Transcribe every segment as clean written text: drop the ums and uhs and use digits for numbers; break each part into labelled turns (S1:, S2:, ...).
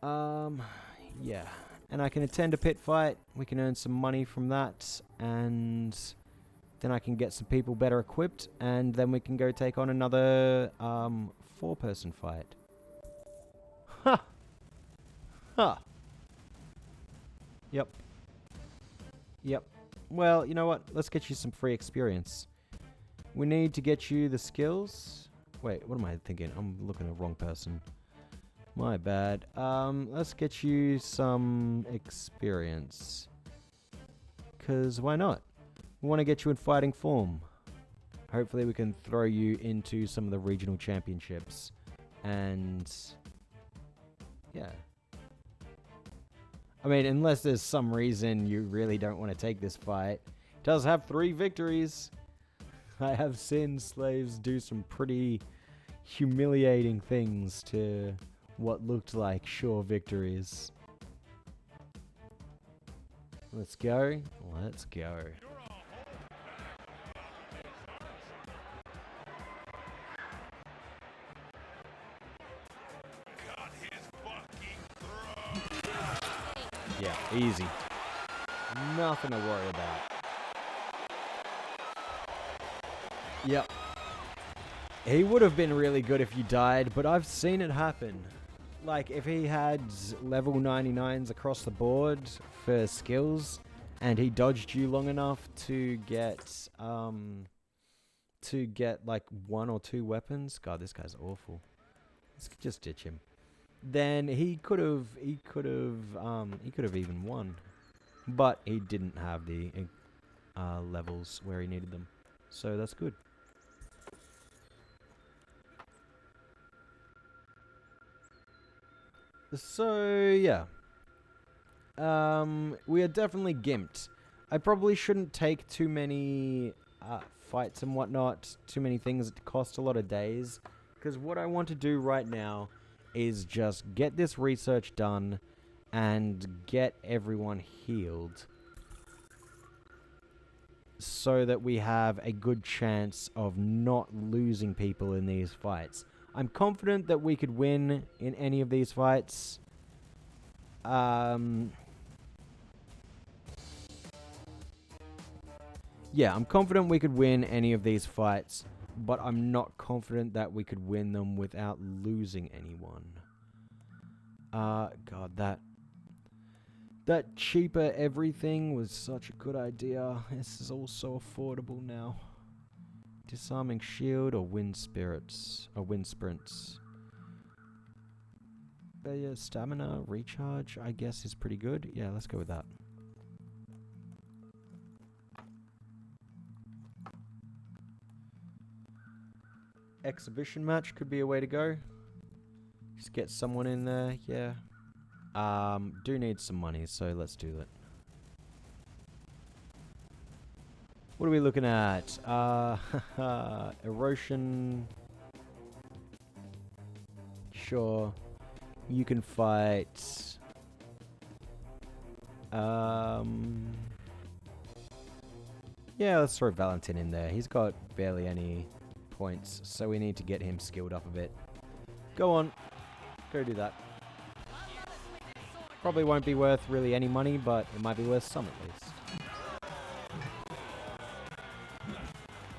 S1: Yeah. And I can attend a pit fight. We can earn some money from that. And then I can get some people better equipped. And then we can go take on another, 4-person fight. Ha! Ha! Yep. Yep. Well, you know what? Let's get you some free experience. We need to get you the skills. Wait, what am I thinking? I'm looking at the wrong person. My bad. Let's get you some experience. Because why not? We want to get you in fighting form. Hopefully we can throw you into some of the regional championships. And yeah. I mean, unless there's some reason you really don't want to take this fight. It does have 3 victories. I have seen slaves do some pretty humiliating things to what looked like sure victories. Let's go. Let's go. Yeah, easy. Nothing to worry about. Yep. He would have been really good if you died, but I've seen it happen. Like, if he had level 99s across the board for skills, and he dodged you long enough to get, like, 1 or 2 weapons. God, this guy's awful. Let's just ditch him. Then he could have even won. But he didn't have the levels where he needed them. So that's good. So, yeah. We are definitely gimped. I probably shouldn't take too many fights and whatnot, too many things that cost a lot of days. Because what I want to do right now is just get this research done and get everyone healed. So that we have a good chance of not losing people in these fights. I'm confident that we could win in any of these fights. Yeah, I'm confident we could win any of these fights, but I'm not confident that we could win them without losing anyone. God, that cheaper everything was such a good idea. This is all so affordable now. Disarming shield or wind spirits or wind sprints. But yeah, stamina recharge, I guess, is pretty good. Yeah, let's go with that. Exhibition match could be a way to go. Just get someone in there. Yeah. Do need some money, so let's do it. What are we looking at? Erosion. Sure. You can fight. Yeah, let's throw Valentin in there. He's got barely any points, so we need to get him skilled up a bit. Go on. Go do that. Probably won't be worth really any money, but it might be worth some at least.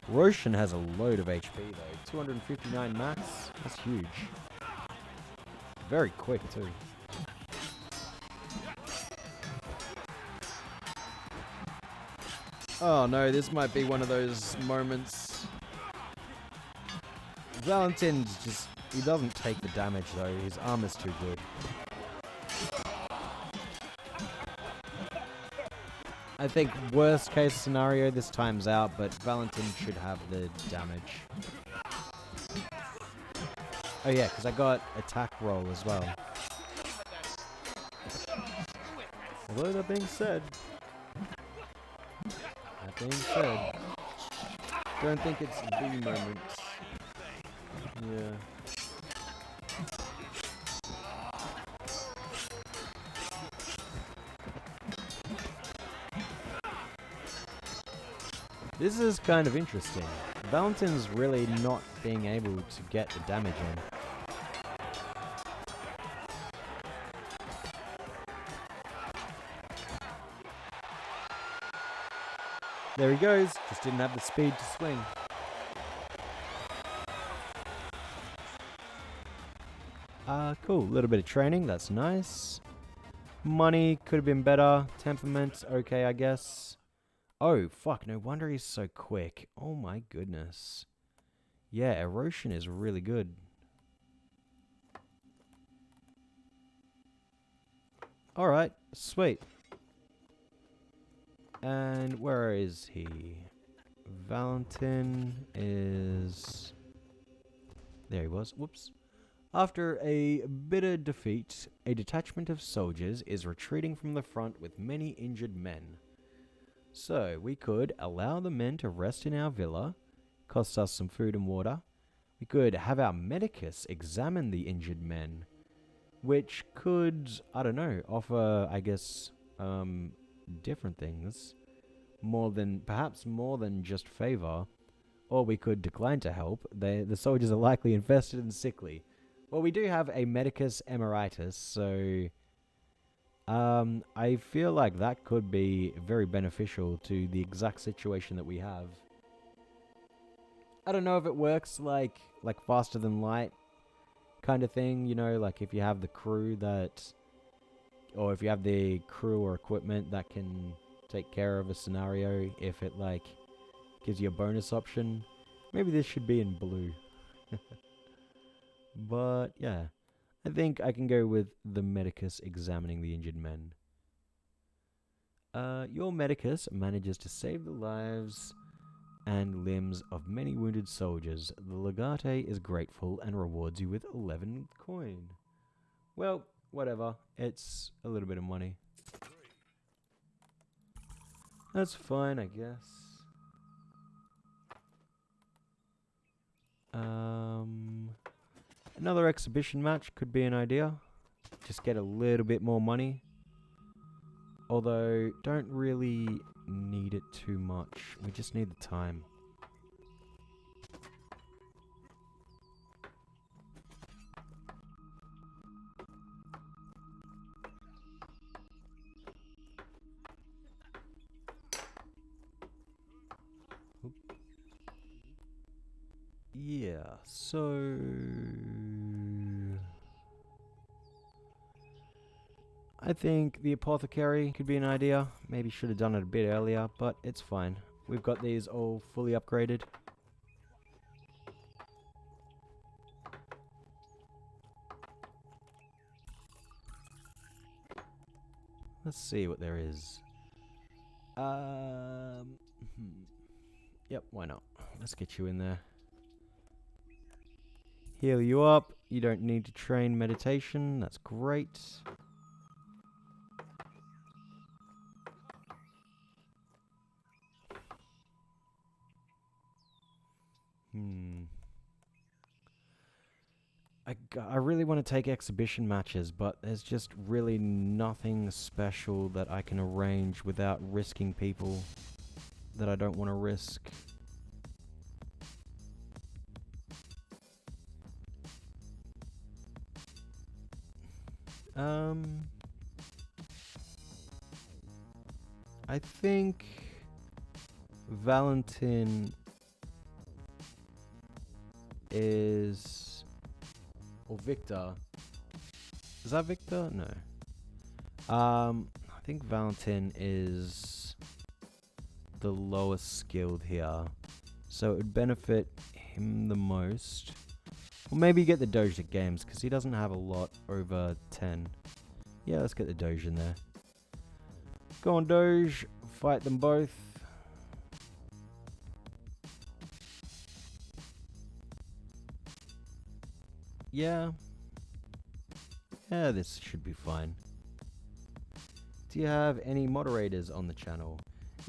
S1: Roshan has a load of HP though. 259 max. That's huge. Very quick too. Oh no, this might be one of those moments. Valentin's just... he doesn't take the damage though. His armor's too good. I think worst case scenario, this time's out, but Valentin should have the damage. Oh yeah, because I got attack roll as well. Although that being said, don't think it's the moment. Yeah. This is kind of interesting. Valentin's really not being able to get the damage in. There he goes. Just didn't have the speed to swing. Cool. A little bit of training. That's nice. Money could have been better. Temperament, okay, I guess. Oh, fuck. No wonder he's so quick. Oh, my goodness. Yeah, erosion is really good. Alright, sweet. And where is he? Valentin is... There he was. Whoops. After a bitter defeat, a detachment of soldiers is retreating from the front with many injured men. So, we could allow the men to rest in our villa, cost us some food and water. We could have our medicus examine the injured men, which could, I don't know, offer, I guess, different things. Perhaps more than just favor. Or we could decline to help. The soldiers are likely infested and sickly. Well, we do have a medicus emeritus, so I feel like that could be very beneficial to the exact situation that we have. I don't know if it works like faster than light kind of thing, you know, like if you have the crew that, or if you have the crew or equipment that can take care of a scenario, if it like gives you a bonus option. Maybe this should be in blue. But yeah, I think I can go with the medicus examining the injured men. Your medicus manages to save the lives and limbs of many wounded soldiers. The legate is grateful and rewards you with 11 coin. Well, whatever. It's a little bit of money. That's fine, I guess. Another exhibition match could be an idea. Just get a little bit more money. Although, don't really need it too much. We just need the time. Yeah, so... I think the apothecary could be an idea. Maybe should have done it a bit earlier, but it's fine. We've got these all fully upgraded. Let's see what there is. Yep, why not? Let's get you in there. Heal you up. You don't need to train meditation. That's great. I really want to take exhibition matches, but there's just really nothing special that I can arrange without risking people that I don't want to risk. I think Valentin is... or Victor. Is that Victor? No. I think Valentin is the lowest skilled here. So it would benefit him the most. Or maybe get the Doge at games, because he doesn't have a lot over 10. Yeah, let's get the Doge in there. Go on, Doge. Fight them both. Yeah. Yeah, this should be fine. Do you have any moderators on the channel?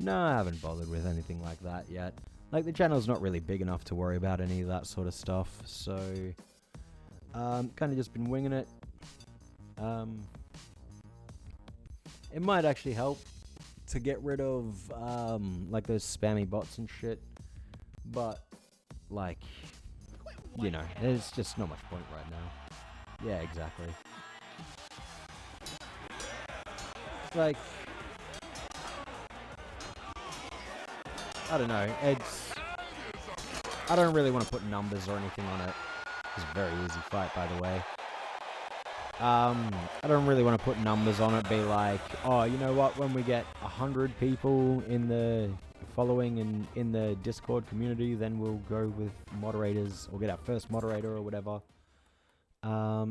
S1: No, I haven't bothered with anything like that yet. Like, the channel's not really big enough to worry about any of that sort of stuff, so... kind of just been winging it. It might actually help to get rid of, like, those spammy bots and shit. But, like, you know, there's just not much point right now. Yeah, exactly. Like... I don't know. I don't really want to put numbers or anything on it. It's a very easy fight, by the way. I don't really want to put numbers on it, be like, oh, you know what, when we get 100 people in the following and in the Discord community, then we'll go with moderators, or get our first moderator or whatever.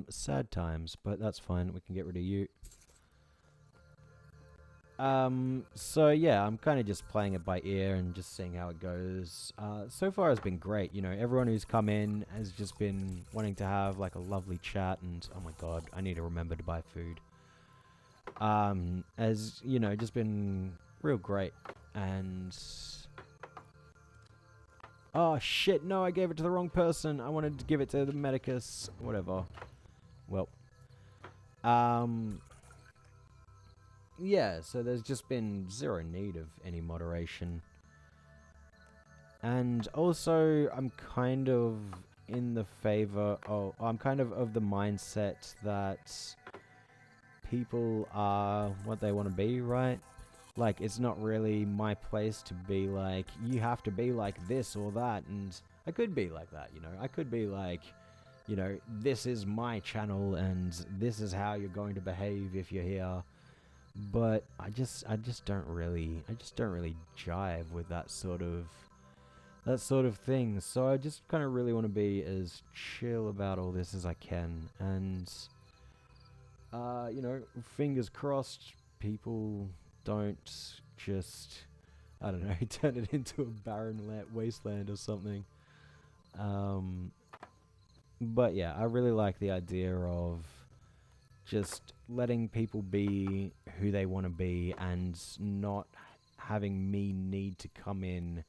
S1: Sad times, but that's fine, we can get rid of you. So yeah, I'm kind of just playing it by ear and just seeing how it goes. So far it's been great, you know, everyone who's come in has just been wanting to have like a lovely chat, and oh my god, I need to remember to buy food. As, you know, just been real great, and... Oh shit, no, I gave it to the wrong person. I wanted to give it to the medicus, whatever. Well, yeah, so there's just been zero need of any moderation. And also, I'm kind of in the favor of... I'm kind of the mindset that people are what they want to be, right? Like, it's not really my place to be like, you have to be like this or that, and I could be like that, you know? I could be like, you know, this is my channel, and this is how you're going to behave if you're here. But I just don't really jive with that sort of thing. So I just kind of really want to be as chill about all this as I can, and you know, fingers crossed, people don't just, I don't know, turn it into a barren wasteland or something. But yeah, I really like the idea of just letting people be who they want to be, and not having me need to come in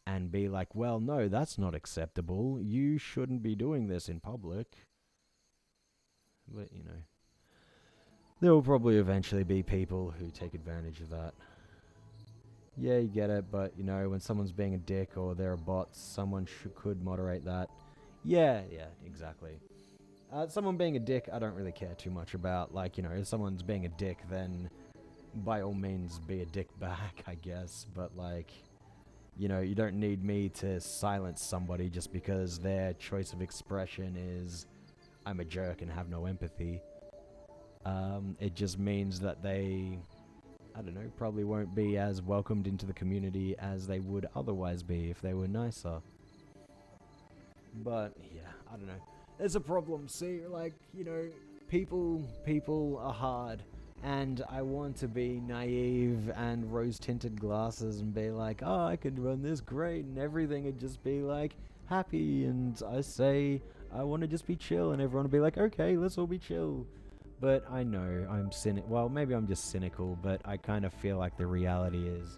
S1: and be like, well, no, that's not acceptable. You shouldn't be doing this in public. But, you know, there will probably eventually be people who take advantage of that. Yeah, you get it, but, you know, when someone's being a dick or they're a bot, someone could moderate that. Yeah, exactly. Someone being a dick, I don't really care too much about. Like, you know, if someone's being a dick, then by all means be a dick back, I guess. But, like, you know, you don't need me to silence somebody just because their choice of expression is, I'm a jerk and have no empathy. It just means that they, I don't know, probably won't be as welcomed into the community as they would otherwise be if they were nicer. But, yeah, I don't know. There's a problem, see, like, you know, people are hard, and I want to be naive and rose-tinted glasses and be like, oh, I could run this great, and everything would just be, like, happy, and I say, I want to just be chill, and everyone would be like, okay, let's all be chill. But I know, I'm well, maybe I'm just cynical, but I kind of feel like the reality is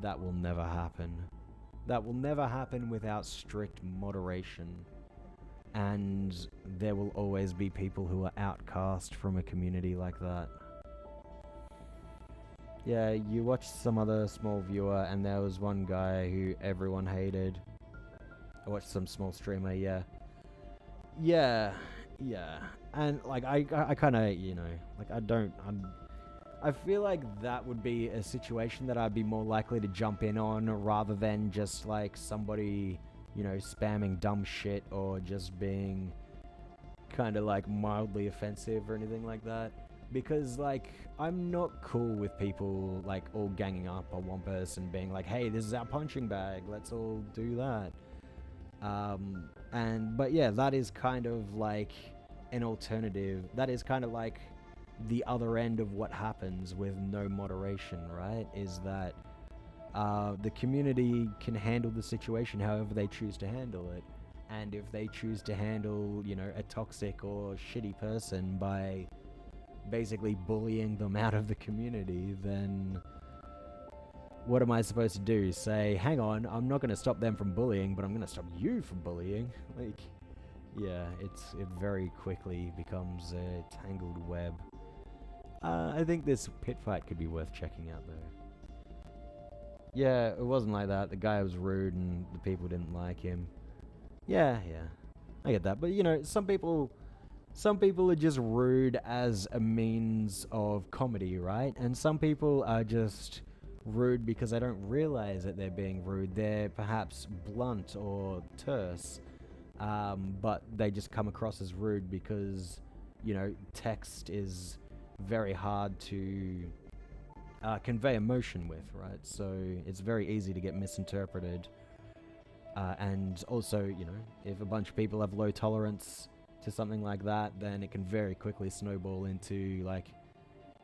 S1: that will never happen. That will never happen without strict moderation. And there will always be people who are outcast from a community like that. Yeah, you watched some other small viewer, and there was one guy who everyone hated. I watched some small streamer, yeah. Yeah. And, like, I kind of, you know, like, I feel like that would be a situation that I'd be more likely to jump in on, rather than just, like, somebody, you know, spamming dumb shit or just being kind of, like, mildly offensive or anything like that. Because, like, I'm not cool with people, like, all ganging up on one person being like, hey, this is our punching bag, let's all do that. But yeah, that is kind of like an alternative. That is kind of like the other end of what happens with no moderation, right? Is that the community can handle the situation however they choose to handle it. And if they choose to handle, you know, a toxic or shitty person by basically bullying them out of the community, then what am I supposed to do? Say, hang on, I'm not going to stop them from bullying, but I'm going to stop you from bullying? Like, yeah, it very quickly becomes a tangled web. I think this pit fight could be worth checking out, though. Yeah, it wasn't like that. The guy was rude and the people didn't like him. Yeah, I get that. But, you know, some people are just rude as a means of comedy, right? And some people are just rude because they don't realize that they're being rude. They're perhaps blunt or terse, but they just come across as rude because, you know, text is very hard to convey emotion with, right? So it's very easy to get misinterpreted. And also, you know, if a bunch of people have low tolerance to something like that, then it can very quickly snowball into, like,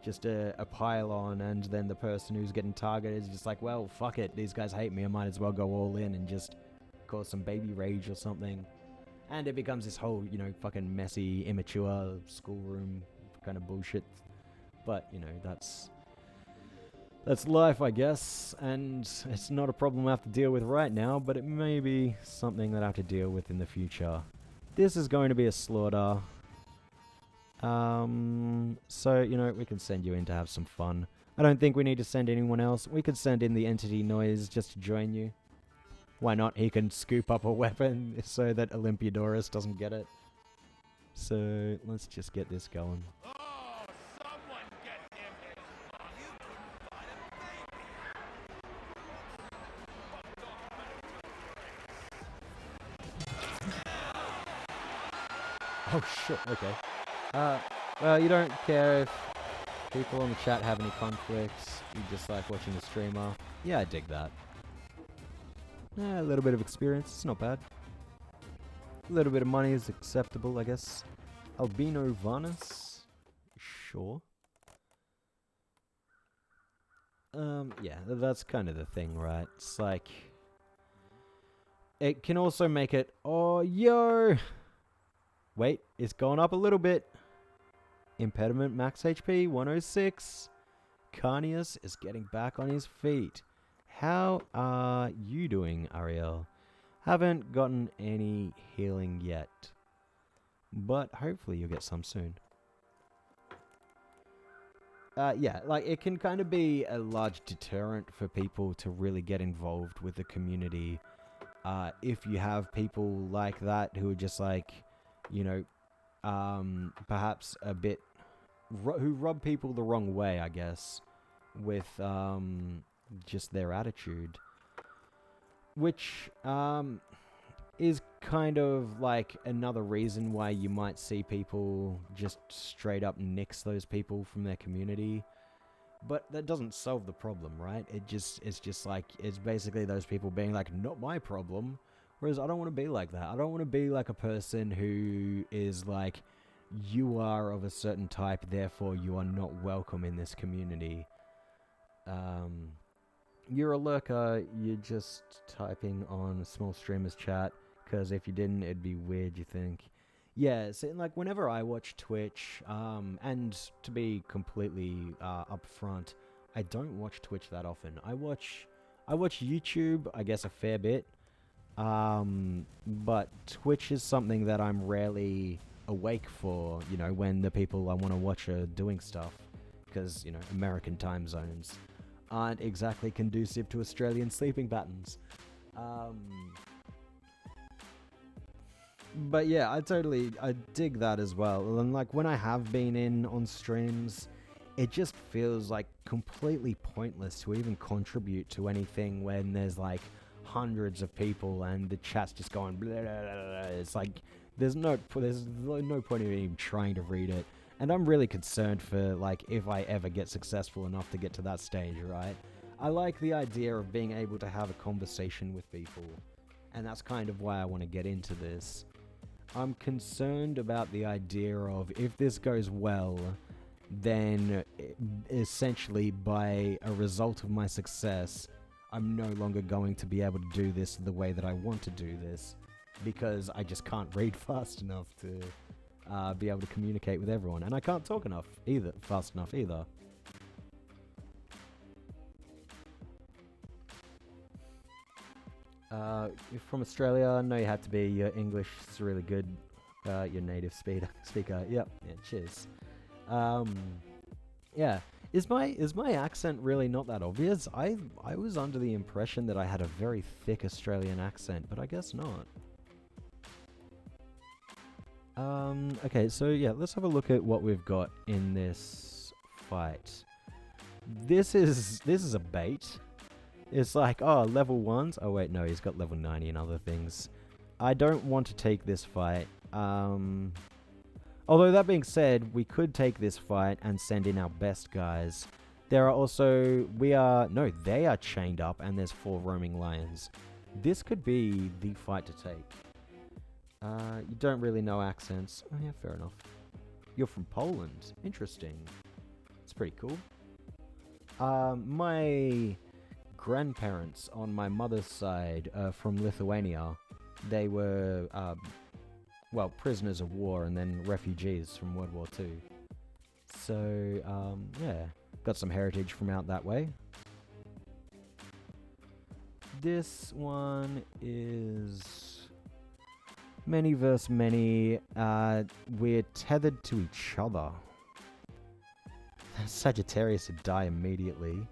S1: just a pile on, and then the person who's getting targeted is just like, well, fuck it, these guys hate me, I might as well go all in and just cause some baby rage or something. And it becomes this whole, you know, fucking messy, immature schoolroom kind of bullshit. But, you know, that's life, I guess, and it's not a problem I have to deal with right now, but it may be something that I have to deal with in the future. This is going to be a slaughter. So, you know, we can send you in to have some fun. I don't think we need to send anyone else. We could send in the entity noise just to join you. Why not? He can scoop up a weapon so that Olympiodorus doesn't get it. So, let's just get this going. Oh shit, okay. Well, you don't care if people in the chat have any conflicts, you just like watching the streamer. Yeah, I dig that. A little bit of experience, it's not bad. A little bit of money is acceptable, I guess. Albino Varnus? Sure. Yeah, that's kind of the thing, right? It's like... It can also make it... Oh, yo! Wait, it's gone up a little bit. Impediment max HP 106. Carnius is getting back on his feet. How are you doing, Ariel? Haven't gotten any healing yet, but hopefully you'll get some soon. Yeah, like it can kind of be a large deterrent for people to really get involved with the community. If you have people like that who are just like, you know, perhaps a bit who rub people the wrong way, I guess, with just their attitude, which is kind of like another reason why you might see people just straight up nix those people from their community. But that doesn't solve the problem, right? It's just like, it's basically those people being like, not my problem. Whereas I don't want to be like that. I don't want to be like a person who is like, you are of a certain type, therefore you are not welcome in this community. You're a lurker, you're just typing on small streamers chat, because if you didn't, it'd be weird, you think. Yeah, so like whenever I watch Twitch, and to be completely upfront, I don't watch Twitch that often. I watch YouTube, I guess, a fair bit. But Twitch is something that I'm rarely awake for, you know, when the people I want to watch are doing stuff. Because, you know, American time zones aren't exactly conducive to Australian sleeping patterns. But yeah, I dig that as well. And like when I have been in on streams, it just feels like completely pointless to even contribute to anything when there's like hundreds of people and the chat's just going blah, blah, blah, blah. It's like there's no point in even trying to read it. And I'm really concerned for like if I ever get successful enough to get to that stage, right? I like the idea of being able to have a conversation with people, and that's kind of why I want to get into this. I'm concerned about the idea of if this goes well, then essentially by a result of my success, I'm no longer going to be able to do this the way that I want to do this, because I just can't read fast enough to be able to communicate with everyone, and I can't talk fast enough either. You're from Australia, I know you had to be. Your English is really good. Your native speaker. Yep. Yeah. Cheers. Yeah. Is my accent really not that obvious? I was under the impression that I had a very thick Australian accent, but I guess not. Okay, so yeah, let's have a look at what we've got in this fight. This is a bait. It's like, oh, level 1s. Oh, wait, no, he's got level 90 and other things. I don't want to take this fight. Although, that being said, we could take this fight and send in our best guys. There are also... they are chained up and there's 4 roaming lions. This could be the fight to take. You don't really know accents. Oh, yeah, fair enough. You're from Poland. Interesting. It's pretty cool. My grandparents on my mother's side are from Lithuania. They were, prisoners of war and then refugees from World War II. So, yeah, got some heritage from out that way. This one is many versus many. We're tethered to each other. Sagittarius would die immediately.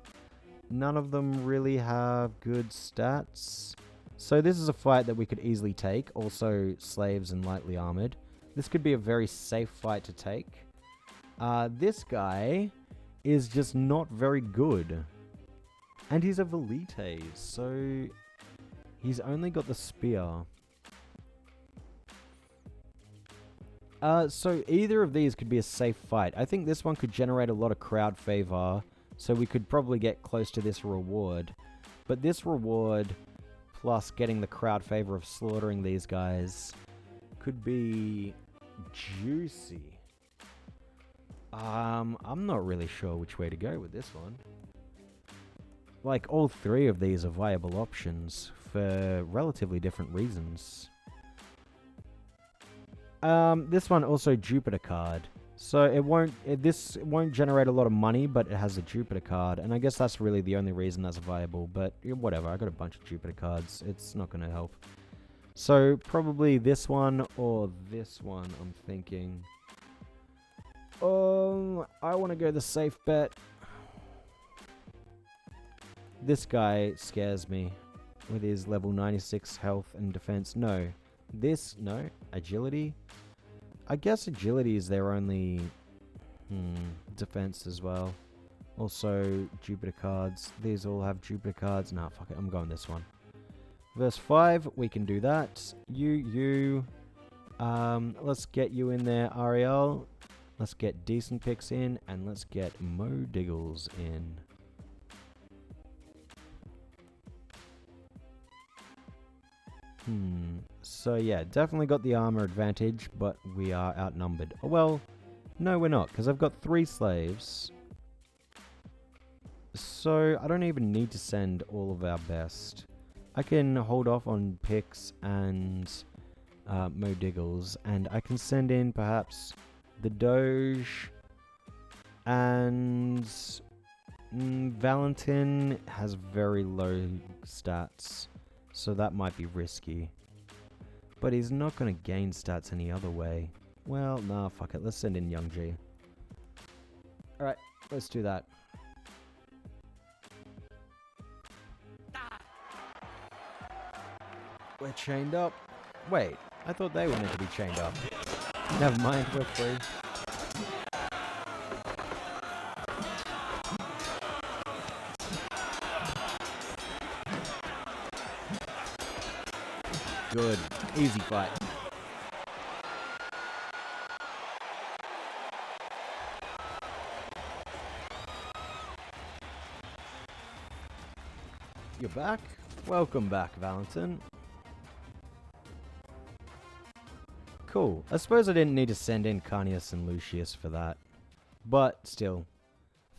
S1: None of them really have good stats. So this is a fight that we could easily take. Also, slaves and lightly armored. This could be a very safe fight to take. This guy is just not very good. And he's a Velites, so he's only got the spear. So either of these could be a safe fight. I think this one could generate a lot of crowd favor, so we could probably get close to this reward. But this reward, plus getting the crowd favor of slaughtering these guys, could be juicy. I'm not really sure which way to go with this one. Like, all 3 of these are viable options for relatively different reasons. This one also Jupiter card. So this won't generate a lot of money, but it has a Jupiter card. And I guess that's really the only reason that's viable. But whatever, I got a bunch of Jupiter cards. It's not going to help. So probably this one or this one, I'm thinking. I want to go the safe bet. This guy scares me with his level 96 health and defense. No. Agility? I guess agility is their only defense as well. Also, Jupiter cards. These all have Jupiter cards. Nah, fuck it. I'm going this one. Verse 5, we can do that. Let's get you in there, Ariel. Let's get decent picks in, and let's get Mo Diggles in. So yeah, definitely got the armor advantage, but we are outnumbered. Oh, well, no we're not, because I've got 3 slaves. So I don't even need to send all of our best. I can hold off on picks and Mo Diggles, and I can send in perhaps the Doge, and Valentin has very low stats. So that might be risky. But he's not going to gain stats any other way. Well, nah, fuck it. Let's send in Young G. Alright, let's do that. We're chained up. Wait, I thought they were meant to be chained up. Never mind, we're free. Good. Easy fight. You're back? Welcome back, Valentin. Cool. I suppose I didn't need to send in Carnius and Lucius for that. But still.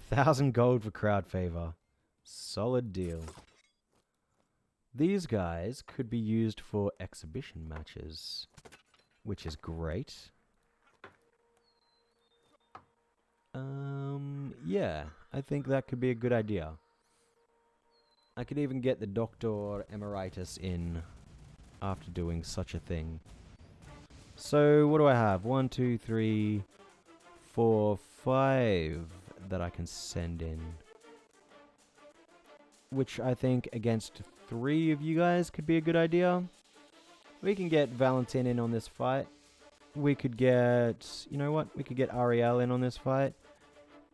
S1: 1,000 gold for crowd favor. Solid deal. These guys could be used for exhibition matches, which is great. Yeah, I think that could be a good idea. I could even get the Doctor Emeritus in after doing such a thing. So, what do I have? 1, 2, 3, 4, 5 that I can send in. Which I think against 3 of you guys could be a good idea. We can get Valentin in on this fight. We could get... You know what? We could get Ariel in on this fight.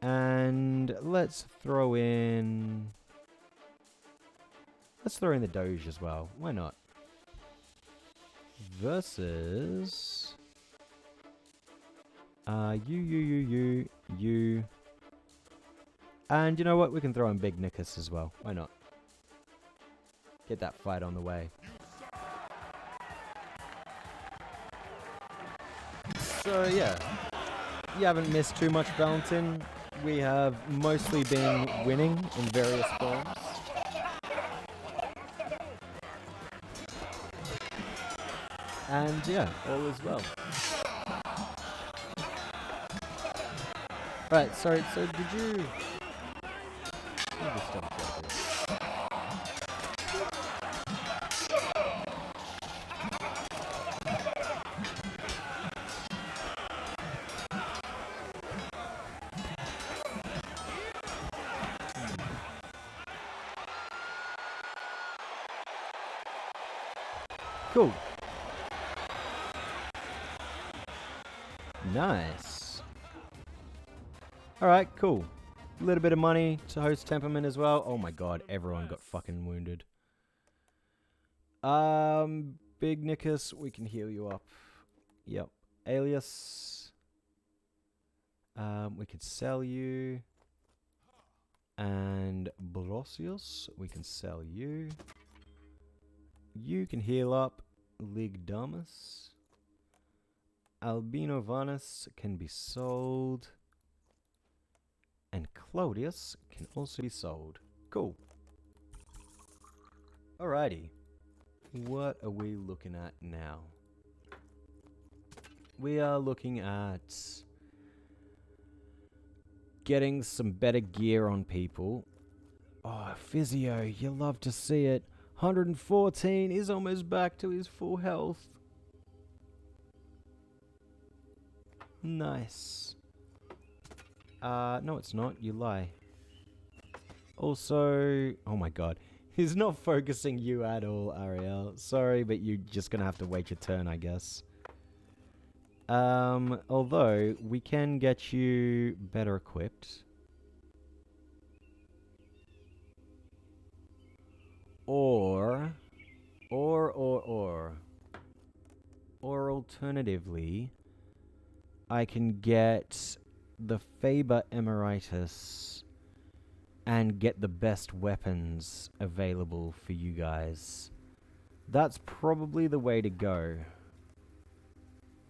S1: And let's throw in... Let's throw in the Doge as well. Why not? Versus... you. And you know what? We can throw in Big Nickus as well. Why not? Get that fight on the way. So yeah, you haven't missed too much, Valentin. We have mostly been winning in various forms. And yeah, all is well. Right, sorry, so did you... Let me just double check here. Cool. Nice. Alright, cool. A little bit of money to host Temperament as well. Oh my god, everyone got fucking wounded. Big Nickus, we can heal you up. Yep. Alias. We could sell you. And Brosius, we can sell you. You can heal up. Ligdamus. Albino Vanus can be sold. And Claudius can also be sold. Cool. Alrighty. What are we looking at now? We are looking at getting some better gear on people. Oh, Physio, you love to see it. 114 is almost back to his full health. Nice. No it's not, you lie. Also, oh my god. He's not focusing you at all, Ariel. Sorry, but you're just gonna have to wait your turn, I guess. Although, we can get you better equipped. Or alternatively, I can get the Faber Emeritus and get the best weapons available for you guys. That's probably the way to go.